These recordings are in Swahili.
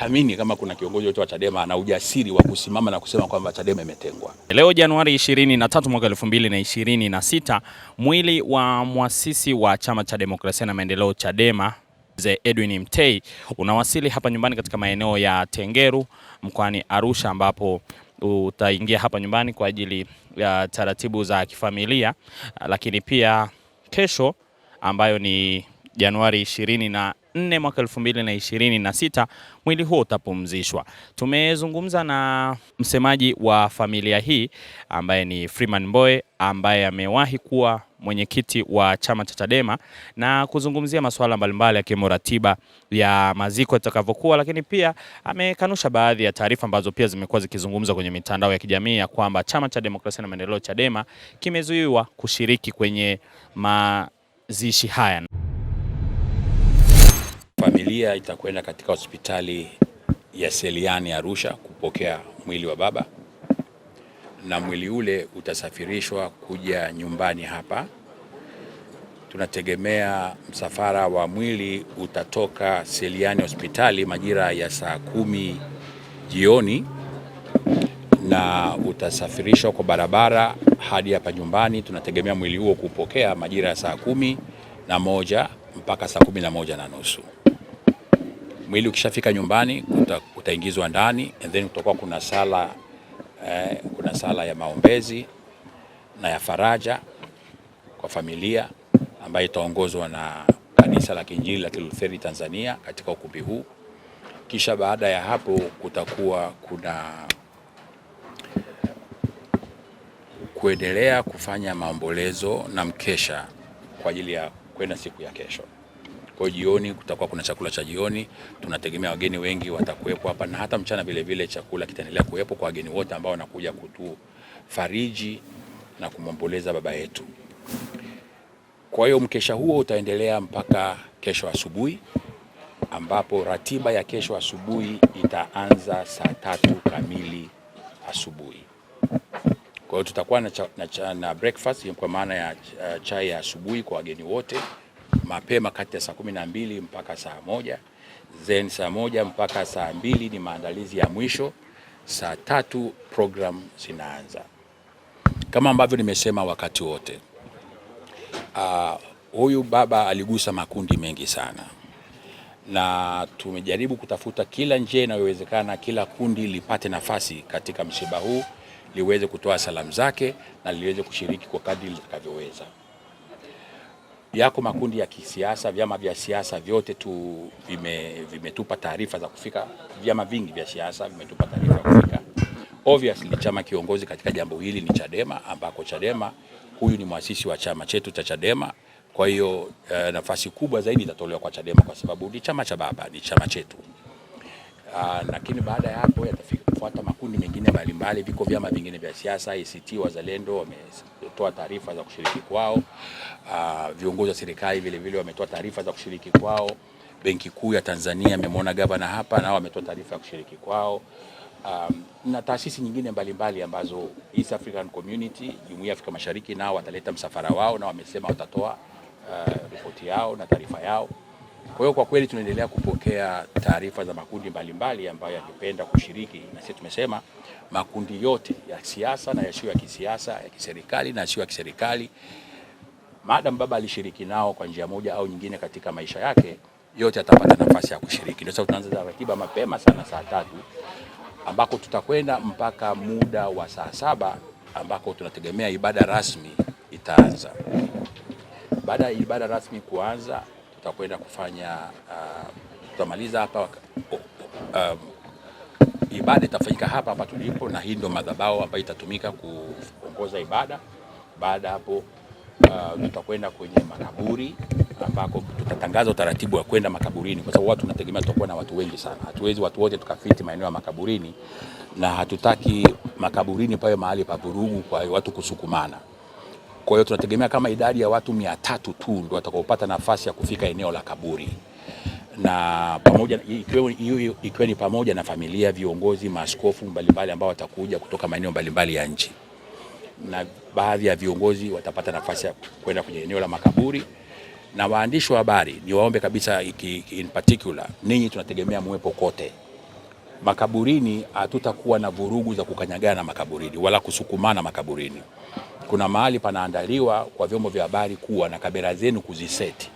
Amini kama kuna kiongozi wote wa Chadema ana ujasiri wa kusimama na kusema kwamba Chadema imetengwa. Leo Januari 23 mwaka 2026, mwili wa mwasisi wa Chama cha Demokrasia na Maendeleo Chadema, Mzee Edwin Mtei, unawasili hapa nyumbani katika maeneo ya Tengeru mkoani Arusha, ambapo utaingia hapa nyumbani kwa ajili ya taratibu za kifamilia, lakini pia kesho ambayo ni Januari 24 mwaka 2026 mwili huo utapumzishwa. Tumezungumza na msemaji wa familia hii ambaye ni Freeman Mbowe, ambaye amewahi kuwa mwenyekiti wa chama cha Chadema na kuzungumzia masuala mbalimbali yakiwemo ratiba ya maziko itakavyokuwa, lakini pia amekanusha baadhi ya taarifa ambazo pia zimekuwa zikizungumzwa kwenye mitandao ya kijamii ya kwamba Chama cha Demokrasia na Maendeleo Chadema kimezuiwa kushiriki kwenye mazishi haya. Familia itakwenda katika hospitali ya Seliani Arusha kupokea mwili wa baba, na mwili ule utasafirishwa kuja nyumbani hapa. Tunategemea msafara wa mwili utatoka Seliani hospitali majira ya saa 10 jioni na utasafirishwa kwa barabara hadi hapa nyumbani. Tunategemea mwili huo kupokea majira ya saa 11 mpaka saa 11:30. Mwili ukishafika nyumbani utaingizwa ndani, and then kutakuwa kuna sala ya maombezi na ya faraja kwa familia ambayo itaongozwa na Kanisa la Kiinjili la Kilutheri Tanzania katika ukumbi huu. Kisha baada ya hapo kutakuwa kuna kuendelea kufanya maombolezo na mkesha kwa ajili ya kwenda siku ya kesho. Kwa jioni kutakuwa kuna chakula cha jioni. Tunategemea wageni wengi watakuwepo hapa, na hata mchana vile vile chakula kitaendelea kuwepo kwa wageni wote ambao wanakuja kutufariji na kumwomboleza baba yetu. Kwa hiyo mkesha huo utaendelea mpaka kesho asubuhi, ambapo ratiba ya kesho asubuhi itaanza saa 3 kamili asubuhi. Kwa hiyo tutakuwa na breakfast kwa maana ya chai ya asubuhi kwa wageni wote mapema kati ya saa 12 mpaka saa 1, then saa 1 mpaka saa 2 ni maandalizi ya mwisho, saa 3 program zinaanza. Kama ambavyo nimesema wakati wote, huyu baba aligusa makundi mengi sana, na tumejaribu kutafuta kila njia inayowezekana kila kundi lipate nafasi katika msiba huu, liweze kutoa salamu zake na liweze kushiriki kwa kadri litakavyoweza. Yako makundi ya kisiasa, vyama vya siasa vyote vimetupa taarifa za kufika. Vyama vingi vya siasa vimetupa taarifa za kufika. Obviously chama kiongozi katika jambo hili ni Chadema, ambako Chadema huyu ni muasisi wa chama chetu cha Chadema. Kwa hiyo nafasi kubwa zaidi itatolewa kwa Chadema kwa sababu ni chama cha baba, ni chama chetu. Lakini baada ya hapo yatafuata makundi mengine mbalimbali. Viko vyama vingine vya siasa, ACT Wazalendo wametoa taarifa za kushiriki kwao. Viongozi wa serikali vile vile wametoa taarifa za kushiriki kwao. Benki Kuu ya Tanzania amemwona gavana hapa, nao wametoa taarifa ya kushiriki kwao. Na taasisi nyingine mbalimbali ambazo East African Community, Jumuiya ya Afrika Mashariki, nao wataleta msafara wao na wamesema watatoa ripoti yao na taarifa yao. Kwa hiyo kwa kweli tunaendelea kupokea taarifa za makundi mbalimbali ambayo yangependa kushiriki, na sisi tumesema makundi yote ya siasa na yasiyo ya kisiasa, ya kiserikali na yasiyo ya kiserikali, madam baba alishiriki nao kwa njia moja au nyingine katika maisha yake, yote atapata nafasi ya kushiriki. Ndio sababu tunaanza ratiba mapema sana saa 3, ambako tutakwenda mpaka muda wa saa 7, ambako tunategemea ibada rasmi itaanza. Baada ya ibada rasmi kuanza, tutakwenda kufanya tutamaliza hapa, ibada itafanyika hapa tulipo, na hii ndio madhabahu ambayo itatumika kuongoza ibada. Baada hapo tutakwenda kwenye makaburi, ambako tutatangaza utaratibu wa kwenda makaburini, kwa sababu watu tunategemea tutakuwa na watu wengi sana. Hatuwezi watu wote tukafiti maeneo ya makaburini, na hatutaki makaburini pawe mahali pa vurugu kwa watu kusukumana. Kwa hiyo tunategemea kama idadi ya watu 300 tu ndio watakaopata nafasi ya kufika eneo la kaburi, na pamoja ikiwa ni pamoja na familia, viongozi, maaskofu mbalimbali ambao watakuja kutoka maeneo mbalimbali ya nchi, na baadhi ya viongozi watapata nafasi ya kwenda kwenye eneo la makaburi. Na waandishi wa habari, niwaombe kabisa in particular, ninyi tunategemea muwepo kote. makaburini hatutakuwa na vurugu za kukanyagana makaburini wala kusukumana makaburini. Kuna mahali panaandaliwa kwa vyombo vya habari kuwa na kamera zenu kuziseti,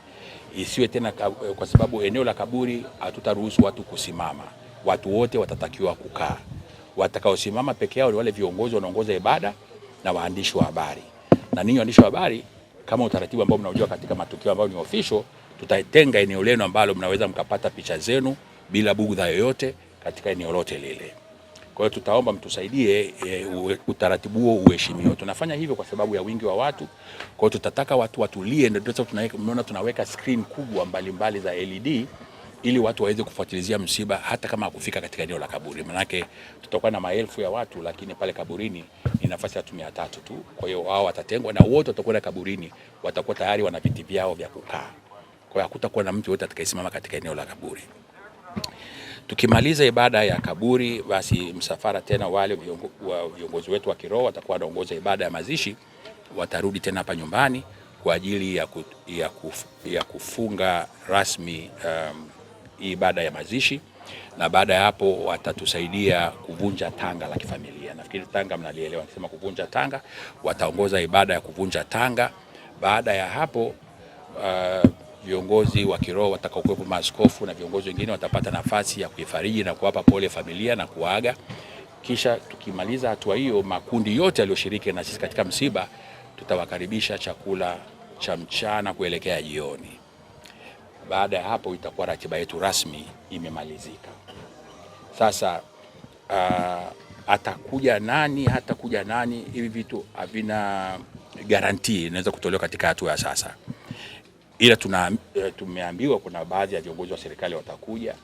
isiwe tena, kwa sababu eneo la kaburi hatutaruhusu watu kusimama, watu wote watatakiwa kukaa. Watakaosimama peke yao ni wale viongozi wanaongoza ibada na waandishi wa habari. Na ninyi waandishi wa habari, kama utaratibu ambao mnaujua katika matukio ambayo ni official, tutaitenga eneo lenu ambalo mnaweza mkapata picha zenu bila bugudha yoyote katika eneo lote lile. Kwa hiyo tutaomba mtusaidie utaratibu huo uheshimiwe. Tunafanya hivyo kwa sababu ya wingi wa watu. Kwa hiyo tutataka watu watulie, ndio tunaweka screen kubwa mbalimbali za LED ili watu waweze kufuatilizia msiba hata kama hakufika katika eneo la kaburi. Manake tutakuwa na maelfu ya watu, lakini pale kaburini ni nafasi ya 300 tu. Kwa hiyo wao watatengwa na wote watakuwa kaburini, watakuwa tayari wana viti vyao vya kukaa. Kwa hiyo hakutakuwa na mtu yote atakayesimama katika eneo la kaburi. Tukimaliza ibada ya kaburi, basi msafara tena wale viongozi wetu wa kiroho watakuwa wanaongoza ibada ya mazishi, watarudi tena hapa nyumbani kwa ajili ya kufunga rasmi ibada ya mazishi, na baada ya hapo watatusaidia kuvunja tanga la kifamilia. Nafikiri tanga mnalielewa, nikisema kuvunja tanga, wataongoza ibada ya kuvunja tanga. Baada ya hapo viongozi wa kiroho watakaokuwepo, maaskofu na viongozi wengine, watapata nafasi ya kuifariji na kuwapa pole familia na kuaga. Kisha tukimaliza hatua hiyo, makundi yote yaliyoshiriki na sisi katika msiba tutawakaribisha chakula cha mchana kuelekea jioni. Baada ya hapo itakuwa ratiba yetu rasmi imemalizika. Sasa atakuja nani, hatakuja nani, hivi vitu havina guarantee inaweza kutolewa katika hatua ya sasa. Ila tumeambiwa kuna baadhi ya viongozi wa serikali watakuja.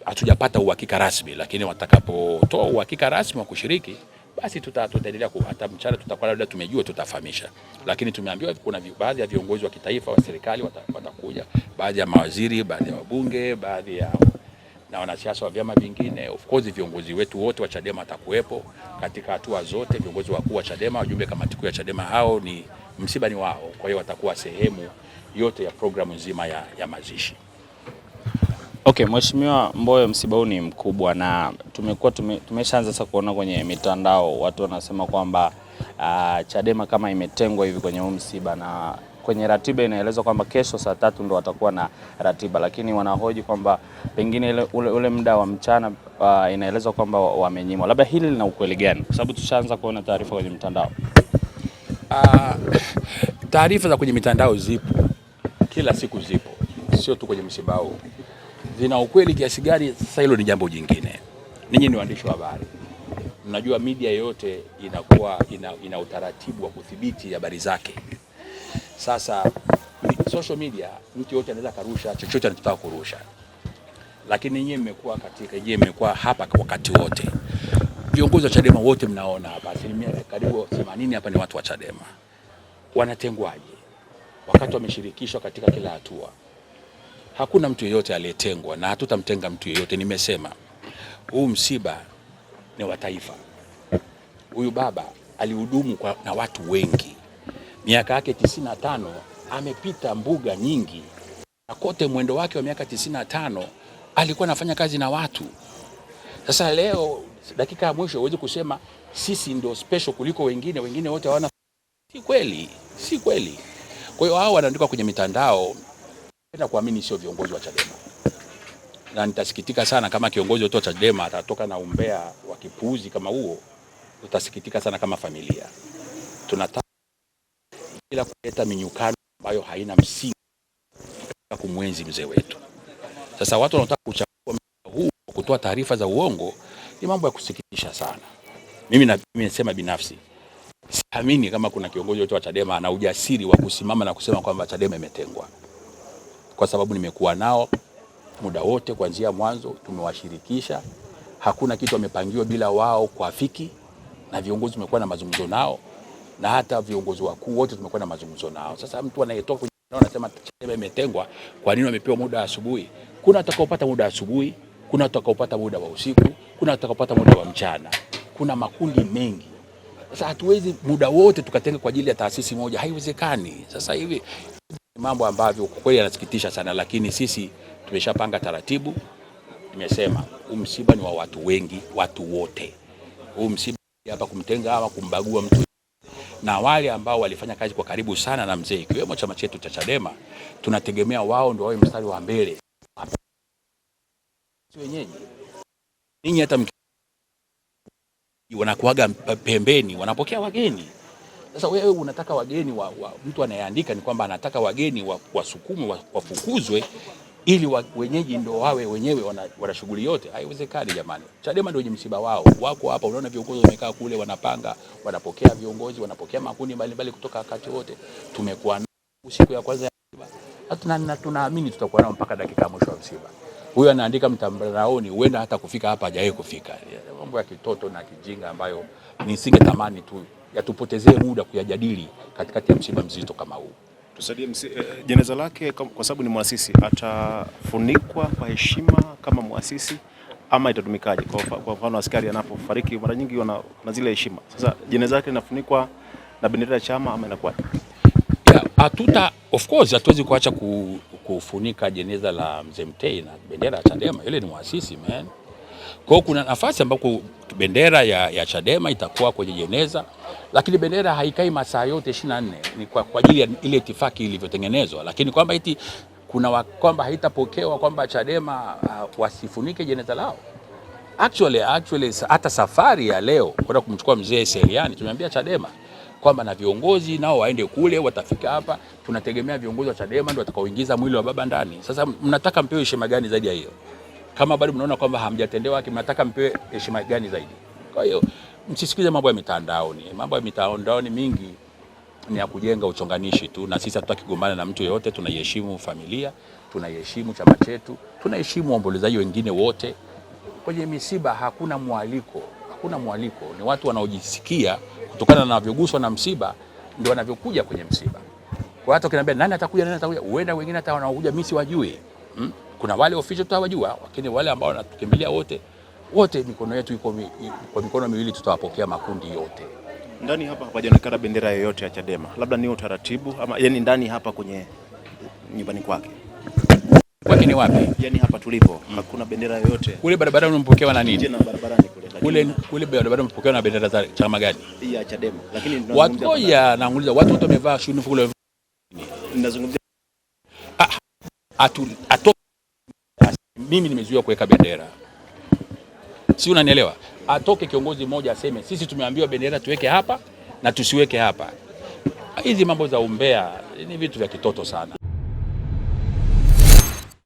Hatujapata uhakika rasmi, lakini watakapotoa uhakika rasmi wa kushiriki, basi tutaendelea, hata mchana tutakuwa labda tumejua, tutafahamisha. Lakini tumeambiwa kuna baadhi ya viongozi wa kitaifa wa serikali watakuja, baadhi ya mawaziri, baadhi ya wabunge, baadhi ya na wanasiasa wa vyama vingine. Of course viongozi wetu wote wa Chadema watakuwepo katika hatua zote, viongozi wakuu wa Chadema, wajumbe kamati kuu ya Chadema, hao ni msiba ni wao. Kwa hiyo watakuwa sehemu yote ya programu nzima ya mazishi. Okay, Mheshimiwa Mbowe, msiba huu ni mkubwa na tumeshaanza sasa kuona kwenye mitandao watu wanasema kwamba Chadema kama imetengwa hivi kwenye huu msiba, na kwenye ratiba inaelezwa kwamba kesho saa 3 ndo watakuwa na ratiba, lakini wanahoji kwamba pengine ule muda wa mchana inaelezwa kwamba wamenyimwa. Labda hili lina ukweli gani? Kwa sababu tushaanza kuona taarifa kwenye mitandao. Taarifa za kwenye mitandao zipo, kila siku zipo, sio tu kwenye msiba huu. Zina ukweli kiasi gani, sasa hilo ni jambo jingine. Ninyi ni waandishi wa habari, mnajua media yote inakuwa ina utaratibu wa kudhibiti habari zake. Sasa social media, mtu yote anaweza karusha chochote anachotaka kurusha, lakini nyinyi mmekuwa hapa wakati wote. Viongozi wa Chadema wote mnaona hapa, asilimia karibu 80 hapa ni watu wa Chadema. Wanatengwaje wakati wameshirikishwa katika kila hatua? Hakuna mtu yeyote aliyetengwa na hatutamtenga mtu yeyote. Nimesema huu msiba ni wa taifa. Huyu baba alihudumu na watu wengi, miaka yake 95, amepita mbuga nyingi, na kote mwendo wake wa miaka 95 alikuwa anafanya kazi na watu. Sasa leo dakika ya mwisho uweze kusema sisi ndio special kuliko wengine wote hawana. Si kweli. Kwa hiyo hao wanaandika kwenye mitandao, na kuamini sio viongozi wa Chadema. Na nitasikitika sana kama kiongozi wa Chadema atatoka na umbea wa kipuuzi kama huo. Tutasikitika sana kama familia. Tunataka bila kuleta minyukano ambayo haina msingi kumwenzi mzee wetu. Sasa watu wanataka kuchukua huu kutoa taarifa za uongo, ni mambo ya kusikitisha sana. Mimi nasema binafsi, siamini kama kuna kiongozi wote wa Chadema ana ujasiri wa kusimama na kusema kwamba Chadema imetengwa. Kwa sababu nimekuwa nao muda wote kuanzia mwanzo, tumewashirikisha. Hakuna kitu wamepangiwa bila wao kuafiki, na viongozi tumekuwa na mazungumzo nao, na hata viongozi wakuu wote tumekuwa na mazungumzo nao. Sasa mtu anayetoka anasema Chadema imetengwa, kwa nini wamepewa muda asubuhi? Kuna atakaopata muda asubuhi, kuna atakaopata muda wa usiku, kuna atakaopata muda wa mchana. Kuna makundi mengi. Sasa hatuwezi muda wote tukatenga kwa ajili ya taasisi moja, haiwezekani. Sasa hivi mambo ambavyo kwa kweli yanasikitisha sana, lakini sisi tumeshapanga taratibu. nimesema msiba ni wa watu wengi, watu wote. Huu msiba hapa kumtenga ama kumbagua mtu, na wale ambao walifanya kazi kwa karibu sana na mzee, ikiwemo chama chetu cha Chadema, tunategemea wao ndio wawe mstari wa mbele. Wenyeji ninyi hata wanakuaga pembeni, wanapokea wageni. Sasa wewe unataka wageni mtu anayeandika ni kwamba anataka wageni wasukumwe, wafukuzwe ili wenyeji ndio wawe wenyewe wana shughuli yote. Haiwezekani jamani. Chadema ndio msiba wao. Wako hapa, unaona viongozi wamekaa kule wanapanga, wanapokea viongozi, wanapokea makundi mbalimbali kutoka wakati wote. Tumekuwa nao siku ya kwanza ya msiba. Na tunaamini tutakuwa nao mpaka dakika ya mwisho wa msiba. Huyu anaandika mtandaoni, huenda hata kufika hapa hajawahi kufika. Mambo ya kitoto na kijinga ambayo nisingetamani tu yatupotezee muda kuyajadili katikati ya msiba mzito kama huu. Tusaidie jeneza lake, kwa sababu ni muasisi, atafunikwa kwa heshima kama muasisi ama itatumikaje? Kwa mfano askari anapofariki mara nyingi wana zile heshima. Sasa jeneza lake linafunikwa na bendera ya chama ama inakuwa? Of course hatuwezi kuacha kufunika jeneza la Mzee Mtei na bendera ya Chadema. Yule ni muasisi man. Kwa hiyo kuna nafasi ambako bendera ya Chadema itakuwa kwenye jeneza, lakini bendera haikai masaa yote 24. Ni kwa ajili ya ile itifaki ilivyotengenezwa, lakini kwamba eti kwamba haitapokewa kwamba Chadema wasifunike jeneza lao. Actually hata safari ya leo kwenda kumchukua mzee Seliani tumeambia Chadema kwamba na viongozi nao waende kule, watafika hapa. Tunategemea viongozi wa Chadema ndio watakaoingiza mwili wa baba ndani. Sasa mnataka mpewe heshima gani zaidi ya hiyo? Kama bado mnaona kwamba hamjatendewa haki, mnataka mpewe heshima gani zaidi? Kwa hiyo msisikize mambo ya mitandaoni. Mambo ya mitandaoni mingi ni ya kujenga uchonganishi tu, na sisi hatutaki kugombana na mtu yeyote. Tunaiheshimu familia, tunaiheshimu chama chetu, tunaheshimu waombolezaji wengine wote. Kwenye misiba hakuna mwaliko, ni watu wanaojisikia kutokana na wanavyoguswa na msiba ndio wanavyokuja kwenye msiba. Kwa hata ukiniambia nani atakuja, huenda wengine hata wanaokuja mimi siwajui. Kuna wale official tutawajua, lakini wale ambao wanatukimbilia wote mikono yetu iko kwa mikono miwili, tutawapokea makundi yote. Ndani hapa hapajaonekana bendera yoyote ya Chadema, labda ni utaratibu ama yani ndani hapa kwenye nyumbani kwake. Kwake ni wapi? Yani hapa tulipo hakuna bendera yoyote. Kule barabarani umepokewa na nini? Tena barabarani kule barabarani umepokewa na bendera za chama gani? Ya Chadema. Lakini watu naanguliza watu wote wamevaa shuni kule. Ninazungumzia mimi nimezuia kuweka bendera. Si unanielewa? Atoke kiongozi mmoja aseme sisi tumeambiwa bendera tuweke hapa na tusiweke hapa. Hizi mambo za umbea ni vitu vya kitoto sana.